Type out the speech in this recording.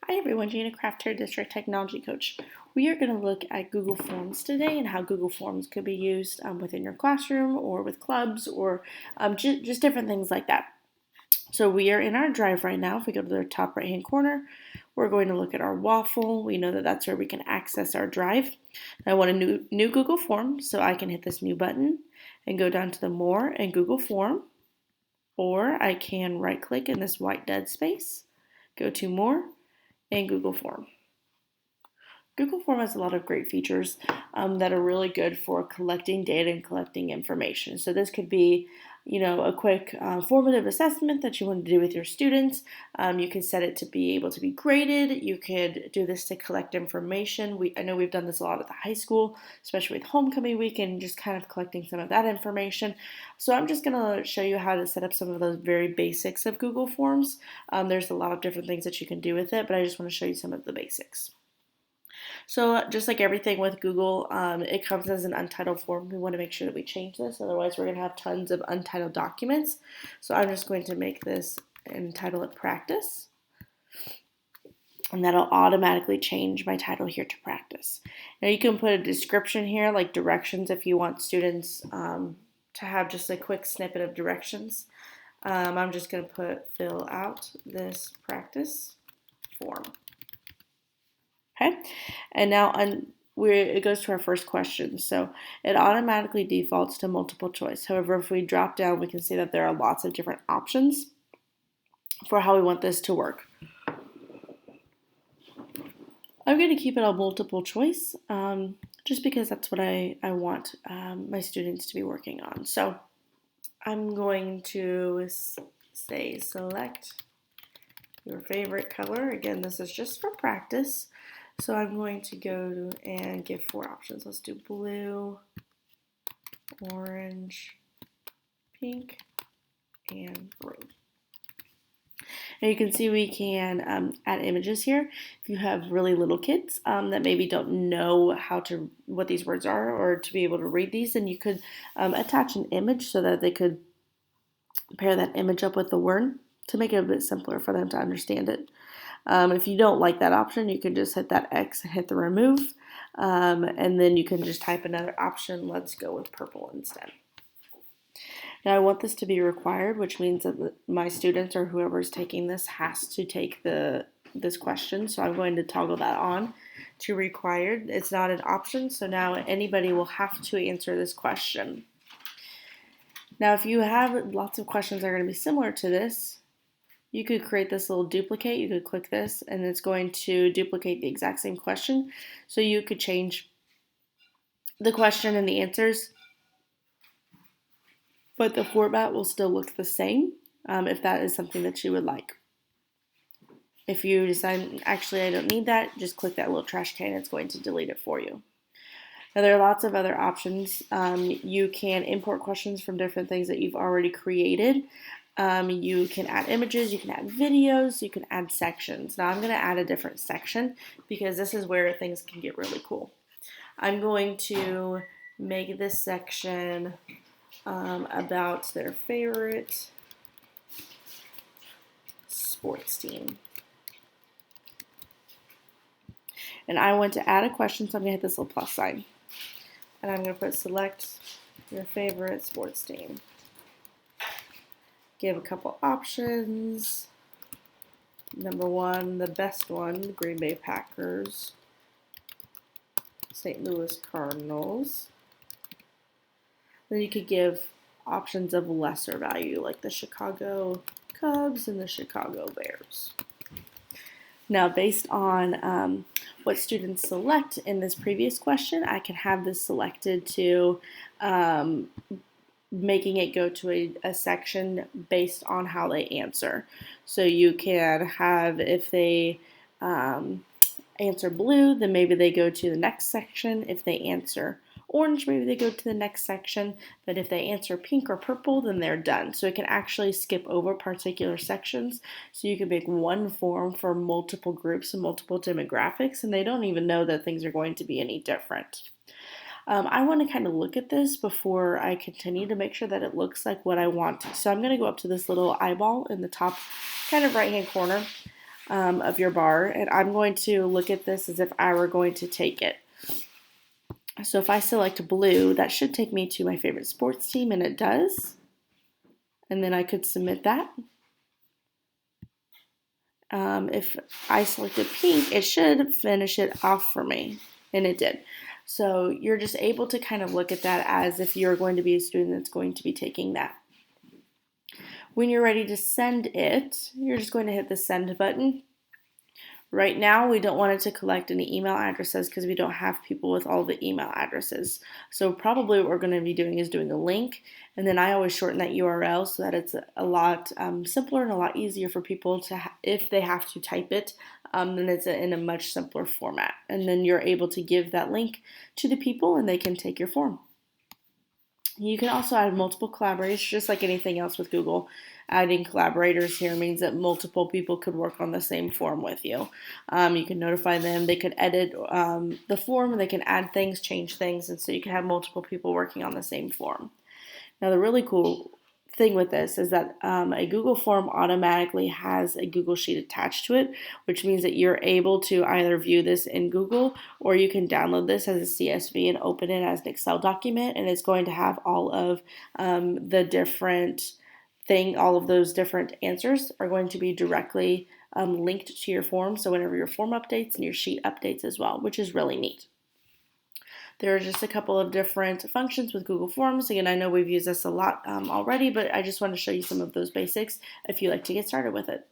Hi everyone, Gina Kraft here, District Technology Coach. We are going to look at Google Forms today and how Google Forms could be used within your classroom or with clubs or just different things like that. So we are in our Drive right now. If we go to the top right hand corner, we're going to look at our waffle. We know that that's where we can access our Drive. I want a new Google Form, so I can hit this new button and go down to the More and Google Form, or I can right click in this white dead space, go to More, and Google Form. Google Form has a lot of great features that are really good for collecting data and collecting information. So this could be, a quick formative assessment that you want to do with your students. You can set it to be able to be graded. You could do this to collect information. I know we've done this a lot at the high school, especially with homecoming week and just kind of collecting some of that information. So I'm just going to show you how to set up some of those very basics of Google Forms. There's a lot of different things that you can do with it, but I just want to show you some of the basics. So just like everything with Google, it comes as an untitled form. We want to make sure that we change this, otherwise we're going to have tons of untitled documents. So I'm just going to make this and title it Practice. And that'll automatically change my title here to Practice. Now you can put a description here, like directions, if you want students to have just a quick snippet of directions. I'm just going to fill out this practice form. Okay, and now it goes to our first question. So it automatically defaults to multiple choice. However, if we drop down, we can see that there are lots of different options for how we want this to work. I'm going to keep it on multiple choice just because that's what I want my students to be working on. So I'm going to say select your favorite color. Again, this is just for practice. So I'm going to go and give 4 options. Let's do blue, orange, pink, and green. Now you can see we can add images here. If you have really little kids that maybe don't know what these words are or to be able to read these, then you could attach an image so that they could pair that image up with the word to make it a bit simpler for them to understand it. If you don't like that option, you can just hit that X and hit the remove, and then you can just type another option. Let's go with purple instead. Now I want this to be required, which means that my students or whoever's taking this has to take this question. So I'm going to toggle that on to required. It's not an option, so now anybody will have to answer this question. Now if you have lots of questions that are going to be similar to this, you could create this little duplicate. You could click this and it's going to duplicate the exact same question. So you could change the question and the answers, but the format will still look the same if that is something that you would like. If you decide, actually I don't need that, just click that little trash can. It's going to delete it for you. Now there are lots of other options. You can import questions from different things that you've already created. You can add images, you can add videos, you can add sections. Now I'm going to add a different section because this is where things can get really cool. I'm going to make this section about their favorite sports team. And I want to add a question, so I'm going to hit this little plus sign. And I'm going to put select your favorite sports team. Give a couple options. Number 1, the best one, Green Bay Packers, St. Louis Cardinals. Then you could give options of lesser value, like the Chicago Cubs and the Chicago Bears. Now, based on what students select in this previous question, I can have this selected to making it go to a section based on how they answer. So you can have, if they answer blue, then maybe they go to the next section. If they answer orange, maybe they go to the next section. But if they answer pink or purple, then they're done. So it can actually skip over particular sections. So you can make one form for multiple groups and multiple demographics, and they don't even know that things are going to be any different. I want to kind of look at this before I continue to make sure that it looks like what I want. So I'm going to go up to this little eyeball in the top kind of right hand corner. of your bar, and I'm going to look at this as if I were going to take it. So if I select blue, that should take me to my favorite sports team, and it does. And then I could submit that. If I selected pink, it should finish it off for me, and it did. So you're just able to kind of look at that as if you're going to be a student that's going to be taking that. When you're ready to send it, you're just going to hit the send button. Right now, we don't want it to collect any email addresses because we don't have people with all the email addresses. So probably what we're going to be doing is doing a link, and then I always shorten that URL so that it's a lot simpler and a lot easier for people to, if they have to type it, then it's in a much simpler format. And then you're able to give that link to the people and they can take your form. You can also add multiple collaborators, just like anything else with Google. Adding collaborators here means that multiple people could work on the same form with you. You can notify them, they could edit the form, and they can add things, change things, and so you can have multiple people working on the same form. Now, the really cool thing with this is that a Google form automatically has a Google Sheet attached to it, which means that you're able to either view this in Google or you can download this as a CSV and open it as an Excel document, and it's going to have all of all of those different answers are going to be directly linked to your form. So whenever your form updates and your sheet updates as well, which is really neat. There are just a couple of different functions with Google Forms. Again, I know we've used this a lot already, but I just want to show you some of those basics if you like to get started with it.